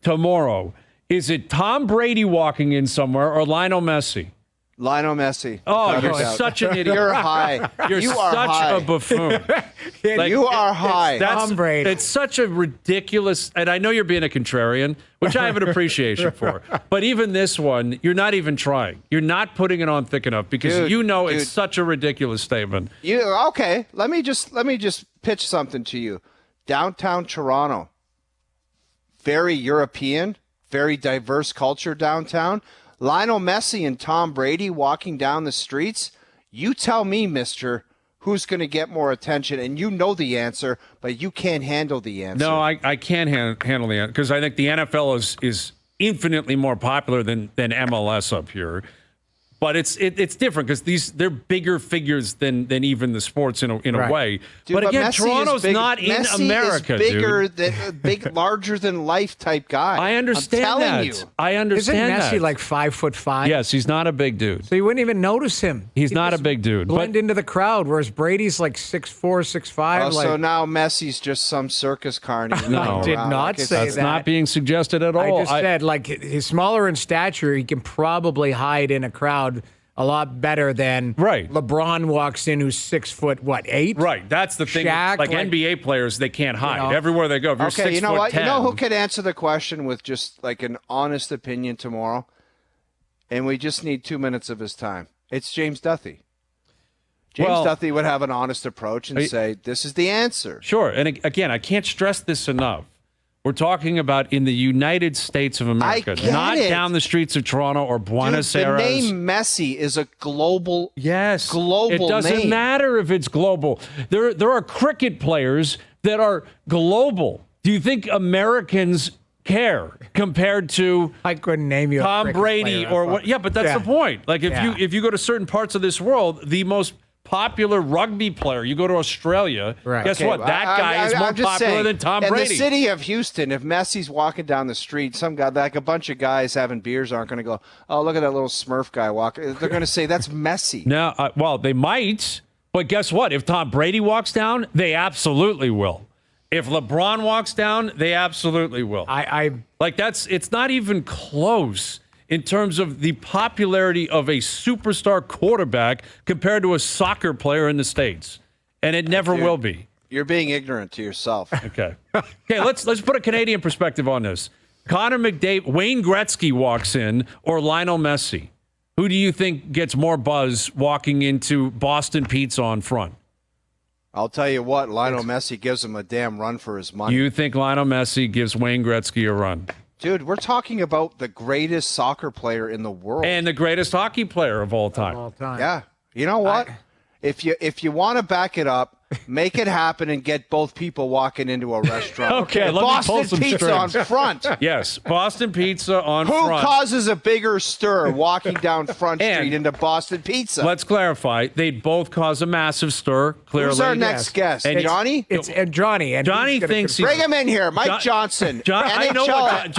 tomorrow, is it Tom Brady walking in somewhere or Lionel Messi? Lionel Messi. Oh, you're such an idiot. You're high. You're such a buffoon. You are high. Tom Brady. It's such a ridiculous, and I know you're being a contrarian, which I have an appreciation for. But even this one, you're not even trying. You're not putting it on thick enough because it's such a ridiculous statement. Okay? Let me just pitch something to you. Downtown Toronto, very European, very diverse culture downtown. Lionel Messi and Tom Brady walking down the streets. You tell me, mister, who's going to get more attention? And you know the answer, but you can't handle the answer. No, I can't handle the answer because I think the NFL is infinitely more popular than MLS up here. But it's different because they're bigger figures than even the sports in a way. Dude, but again, Messi Toronto's not in Messi America, is bigger than larger than life type guy. I understand I'm telling that. you. I understand Isn't Messi that. like 5'5"? Yes, he's not a big dude. So you wouldn't even notice him. He's not a big dude. Blend into the crowd, whereas Brady's like 6'4", 6'5". So now Messi's just some circus carny. No, I did not say that's that. not being suggested at all. I just said, like, he's smaller in stature. He can probably hide in a crowd a lot better than LeBron walks in who's 6'8"? Right. That's the thing. Shaq, like NBA players, they can't hide. Everywhere they go. If you're okay, 6'10", you know what? You know who could answer the question with just like an honest opinion tomorrow? And we just need 2 minutes of his time. It's James Duthie. James Duthie would have an honest approach and say, this is the answer. Sure. And again, I can't stress this enough. We're talking about in the United States of America, not down the streets of Toronto or Buenos Aires. The name Messi is a global It name. doesn't matter if it's global. There are cricket players that are global. Do you think Americans care compared to I couldn't name you Tom Brady or what? Yeah, but that's the point. Like if you go to certain parts of this world, the most popular rugby player, you go to Australia, guess what? That guy is more popular than Tom Brady. In the city of Houston, if Messi's walking down the street, some guy, like a bunch of guys having beers aren't going to go, oh, look at that little Smurf guy walking. They're going to say, that's Messi. Now, well, they might, but guess what? If Tom Brady walks down, they absolutely will. If LeBron walks down, they absolutely will. It's not even close in terms of the popularity of a superstar quarterback compared to a soccer player in the States. And it never will be. You're being ignorant to yourself. Okay. Let's put a Canadian perspective on this. Connor McDavid, Wayne Gretzky walks in, or Lionel Messi. Who do you think gets more buzz walking into Boston Pizza on front? I'll tell you what, Lionel Messi gives him a damn run for his money. You think Lionel Messi gives Wayne Gretzky a run? Dude, we're talking about the greatest soccer player in the world. And the greatest hockey player of all time. Yeah. You know what? If you want to back it up, make it happen and get both people walking into a restaurant. Okay, let Boston me pull some Pizza strings. on front. Yes, Boston Pizza on front. Who causes a bigger stir walking down Front Street into Boston Pizza? Let's clarify. They'd both cause a massive stir, clearly. Who's our next guest? And Johnny? It's Johnny. And Johnny thinks Bring him in here. Mike Johnson. I know what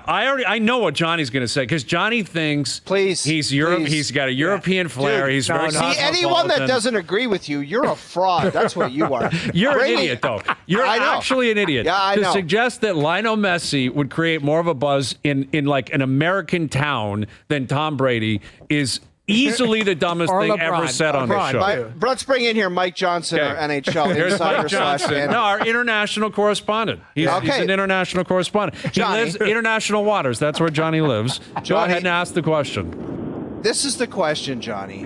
I know what Johnny's going to say because Johnny thinks he's Europe. He's got a European flair. Dude, he's very cosmopolitan. Anyone that doesn't agree with you, you're a fraud. That's what you are. You're an idiot, though. You're actually an idiot. Yeah, I know. To suggest that Lionel Messi would create more of a buzz in like an American town than Tom Brady is easily the dumbest thing ever said on this show. Let's bring in here Mike Johnson, our NHL Here's insider Mike Johnson. No, our international correspondent. He's an international correspondent. He lives international waters. That's where Johnny lives. Go ahead and ask the question. This is the question, Johnny.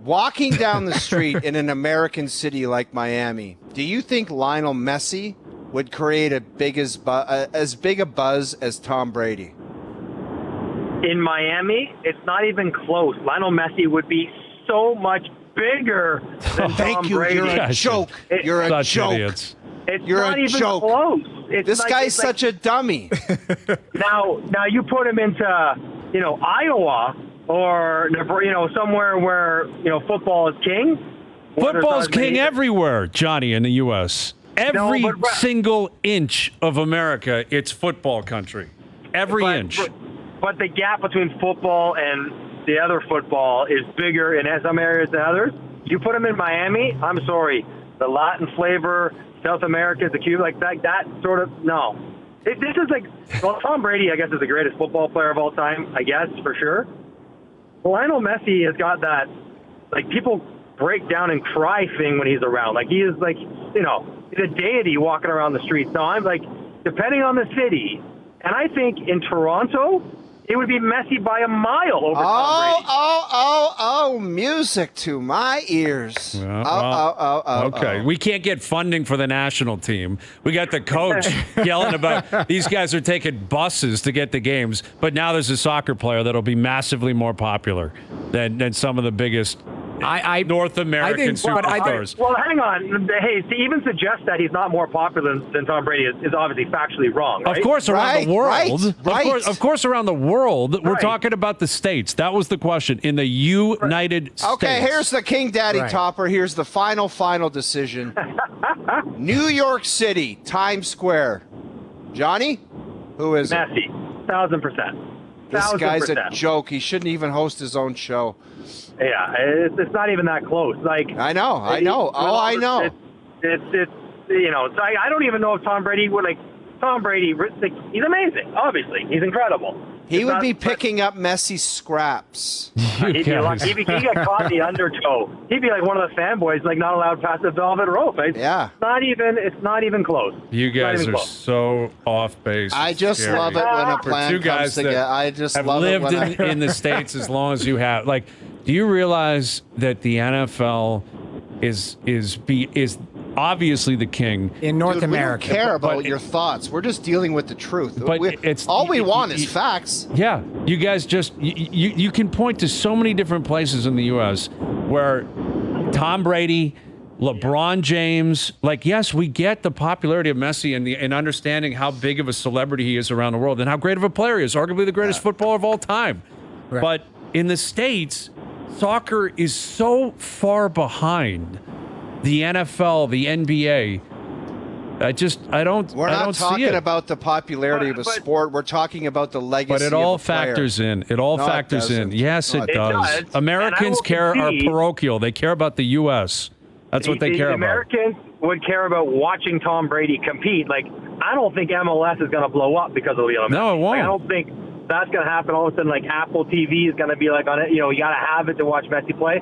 Walking down the street in an American city like Miami, do you think Lionel Messi would create as big a buzz as Tom Brady? In Miami, it's not even close. Lionel Messi would be so much bigger than Tom Brady. You're a joke. You're a joke. Idiots. You're not even close. This guy's such a dummy. Now you put him into, Iowa or, somewhere where, football is king. Football's king everywhere, Johnny, in the U.S. Every single inch of America, it's football country. Every inch. But the gap between football and the other football is bigger in some areas than others. You put them in Miami, I'm sorry. The Latin flavor, South America, the Cuba, like that sort of, no. This is like, well, Tom Brady, I guess, is the greatest football player of all time, I guess, for sure. Lionel Messi has got that, like, people break down and cry thing when he's around. Like, he is, like, you know, he's a deity walking around the streets. So I'm like, depending on the city, and I think in Toronto, it would be Messi by a mile over Tom Brady. Oh, music to my ears. Okay. We can't get funding for the national team. We got the coach yelling about these guys are taking buses to get the games, but now there's a soccer player that'll be massively more popular than some of the biggest North American superstars. Well, hang on. Hey, to even suggest that he's not more popular than Tom Brady is obviously factually wrong, right? Of course, around the world. Right. Of course, around the world. We're talking about the States. That was the question. In the United States. Okay, here's the King Daddy Topper. Here's the final decision. New York City, Times Square. Johnny? Who is Messi. it? 1,000%. This guy's a joke. He shouldn't even host his own show. Yeah, it's not even that close. Like I know. I know. It's you know. So I don't even know if Tom Brady would like. Tom Brady, like, he's amazing. Obviously, he's incredible. He would be picking up Messi's scraps. He'd be like, he got caught in the undertow. He'd be like one of the fanboys, like not allowed past the velvet rope. Yeah. It's not even close. You guys are so off base. I just love it when a plan comes together. I just love it when lived in the States as long as you have. Like, do you realize that the NFL is obviously the king in North America? We don't care about your thoughts. We're just dealing with the truth. But we want is facts. Yeah, you guys just you can point to so many different places in the U.S. where Tom Brady, LeBron James, like, yes, we get the popularity of Messi and understanding how big of a celebrity he is around the world and how great of a player he is, arguably the greatest footballer of all time. Right. But in the States, soccer is so far behind the NFL, the NBA. We're not talking about the popularity of a sport. We're talking about the legacy. But it all factors in. It all factors in. Yes, it does. Americans are parochial. They care about the U.S. That's what they care about. Americans would care about watching Tom Brady compete. Like, I don't think MLS is going to blow up because of Lionel Messi. No, it won't. Like, I don't think that's going to happen. All of a sudden, like, Apple TV is going to be like on it. You know, you got to have it to watch Messi play.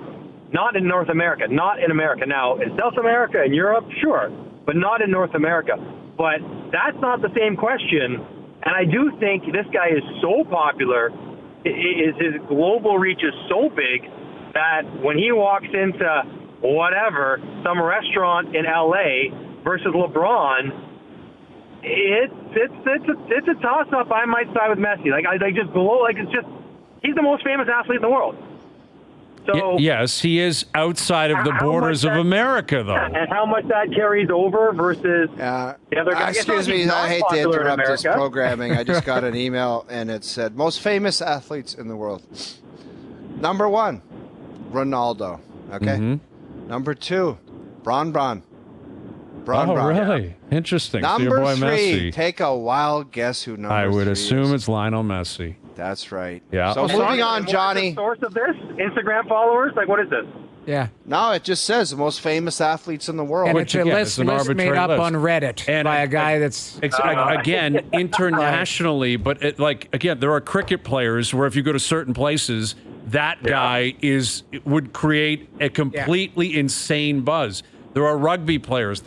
Not in North America. Not in America. Now, in South America and Europe, sure, but not in North America. But that's not the same question. And I do think this guy is so popular, his global reach is so big that when he walks into whatever, some restaurant in LA versus LeBron, it's a toss-up. I might side with Messi. He's the most famous athlete in the world. So, yes, he is outside of the borders of America, though. And how much that carries over versus the other guys. Excuse me, I hate to interrupt this programming. I just got an email, and it said, most famous athletes in the world. Number 1, Ronaldo. Okay? Mm-hmm. Number 2, Bron. Really? Interesting. Number so your boy 3, Messi. Take a wild guess who number 3 I would is. assume it's Lionel Messi. That's right. Yeah. So moving on, Johnny. What's the source of this? Instagram followers? Like, what is this? Yeah. No, it just says the most famous athletes in the world. And it's a list made up on Reddit by a guy that's... Again, internationally, but again, there are cricket players where if you go to certain places, that guy would create a completely insane buzz. There are rugby players.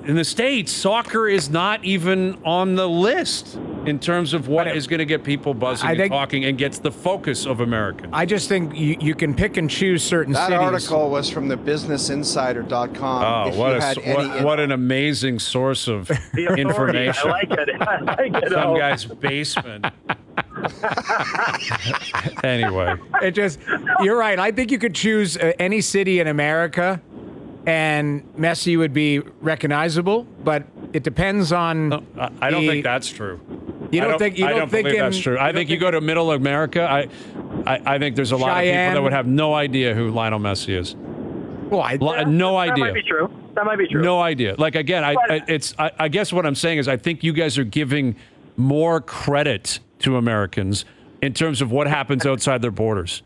In the States, soccer is not even on the list in terms of what is going to get people buzzing and talking and gets the focus of Americans. I just think you can pick and choose certain cities. That article was from the businessinsider.com. Oh, what an amazing source of information. I like it. Some guy's basement. Anyway. You're right. I think you could choose any city in America and Messi would be recognizable, but it depends on. I don't think that's true. I don't believe that's true. I think you go to Middle America. I think there's a lot of people that would have no idea who Lionel Messi is. Well, no idea. That might be true. No idea. Like, again, I guess what I'm saying is I think you guys are giving more credit to Americans in terms of what happens outside their borders.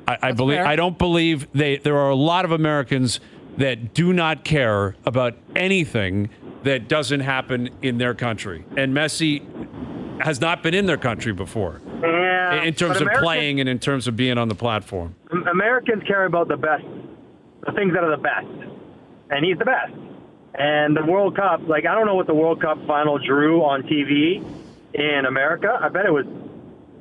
I don't believe there are a lot of Americans that do not care about anything that doesn't happen in their country. And Messi has not been in their country before. Yeah, in terms of playing and in terms of being on the platform. Americans care about the best, the things that are the best. And he's the best. And the World Cup, like, I don't know what the World Cup final drew on TV in America. I bet it was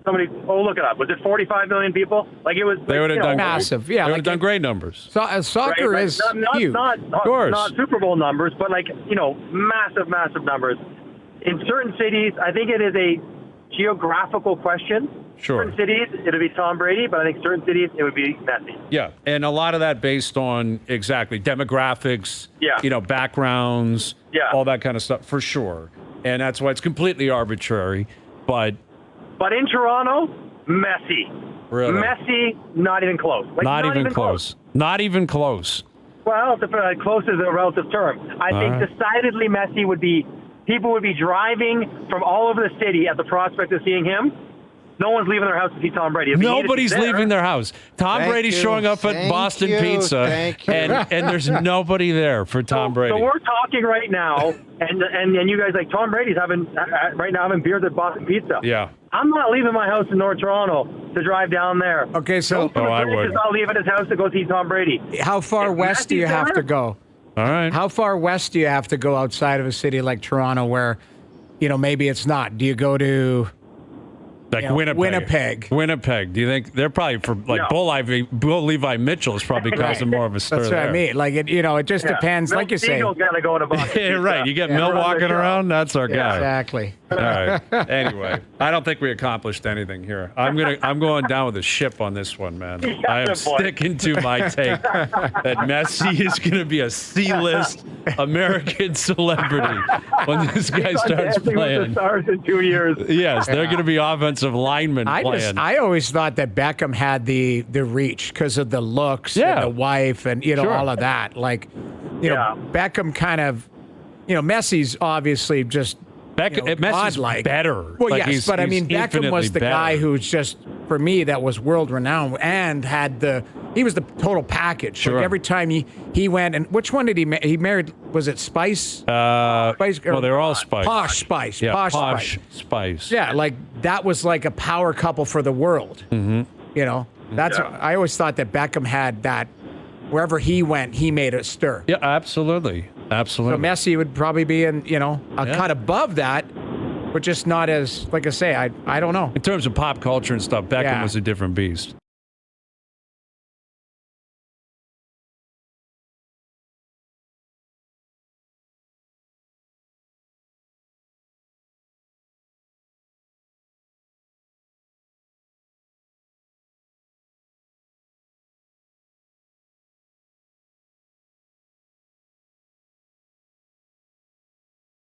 somebody, look it up. Was it 45 million people? Like, it was. They would have done massive. Yeah, they would have done great numbers. Soccer right? is not, huge. Not of course. Not Super Bowl numbers, but, like, massive, massive numbers. In certain cities, I think it is a geographical question. Sure. Certain cities, it'll be Tom Brady, but I think certain cities, it would be Messi. Yeah, and a lot of that based on exactly demographics, backgrounds, all that kind of stuff, for sure. And that's why it's completely arbitrary. But in Toronto, Messi. Really? Messi, not even close. Like, not even close. Not even close. Well, close is a relative term. I think decidedly Messi would be. People would be driving from all over the city at the prospect of seeing him. No one's leaving their house to see Tom Brady. Nobody's leaving their house. Tom Brady's showing up at Boston Pizza, and there's nobody there for Tom Brady. So we're talking right now, and you guys like Tom Brady's having beers at Boston Pizza. Yeah. I'm not leaving my house in North Toronto to drive down there. Okay, so I would. He's not leaving his house to go see Tom Brady. How far west do you have to go? All right. How far west do you have to go outside of a city like Toronto where, maybe it's not? Do you go to Winnipeg? Winnipeg. Do you think they're probably for Bull Levi Mitchell is probably causing more of a stir? That's what I mean. Like it just depends. Like you say, Eagles gotta go to Boston. Right. You get Mill walking around. That's our guy. Exactly. All right. Anyway, I don't think we accomplished anything here. I'm going down with a ship on this one, man. I am sticking to my take that Messi is going to be a C-list American celebrity when this guy starts playing. With the Stars in 2 years. Yes, they're going to be offensive linemen playing. I always thought that Beckham had the reach because of the looks and the wife and all of that. Like, Beckham kind of, Messi's obviously just. Messi's better. Well, yes, but I mean, Beckham was the guy who's just, for me, that was world renowned and he was the total package. Sure. Like every time he went, and which one did he married? Was it Spice? Spice? Well, they're all Spice. Posh Spice. Yeah, Posh Spice. Yeah, like that was like a power couple for the world. Mm-hmm. I always thought that Beckham had that. Wherever he went, he made a stir. Yeah, absolutely. Absolutely. So Messi would probably be in, a cut above that, but just not as, like I say, I don't know. In terms of pop culture and stuff, Beckham was a different beast.